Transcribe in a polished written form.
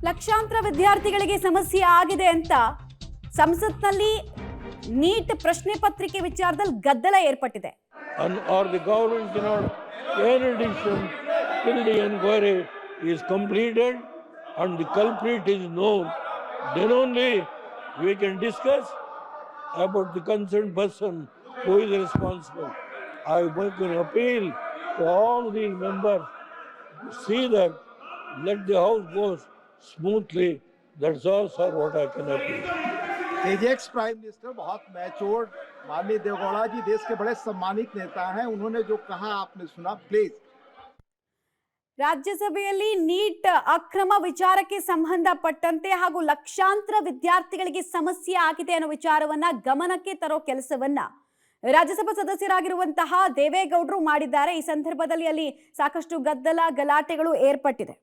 ಲಕ್ಷಾಂತರ ವಿದ್ಯಾರ್ಥಿಗಳಿಗೆ ಸಮಸ್ಯೆ ಆಗಿದೆ ಅಂತ ಸಂಸತ್ನಲ್ಲಿ ನೀಟ್ ಪ್ರಶ್ನೆ ಪತ್ರಿಕೆ ವಿಚಾರದಲ್ಲಿ ಗದ್ದಲ ಏರ್ಪಟ್ಟಿದೆ. Or the government cannot take any decision till the inquiry is completed and the culprit is known. Then only we can discuss about the concerned person who is responsible. I make an appeal to all the members to see that let the house go smoothly. That's all, sir, what I can appeal. Ajax prime minister बहुत matured माननीय देवगौड़ा जी देश के बड़े सम्मानित नेता हैं. उन्होंने जो कहा आपने सुना. प्लीज. ರಾಜ್ಯಸಭೆಯಲ್ಲಿ ನೀಟ್ ಅಕ್ರಮ ವಿಚಾರಕ್ಕೆ ಸಂಬಂಧಪಟ್ಟಂತೆ ಹಾಗೂ ಲಕ್ಷಾಂತರ ವಿದ್ಯಾರ್ಥಿಗಳಿಗೆ ಸಮಸ್ಯೆ ಆಗಿದೆ ಅನ್ನೋ ವಿಚಾರವನ್ನ ಗಮನಕ್ಕೆ ತರೋ ಕೆಲಸವನ್ನ ರಾಜ್ಯಸಭಾ ಸದಸ್ಯರಾಗಿರುವಂತಹ ದೇವೇಗೌಡರು ಮಾಡಿದ್ದಾರೆ. ಈ ಸಂದರ್ಭದಲ್ಲಿ ಅಲ್ಲಿ ಸಾಕಷ್ಟು ಗದ್ದಲ ಗಲಾಟೆಗಳು ಏರ್ಪಟ್ಟಿದೆ.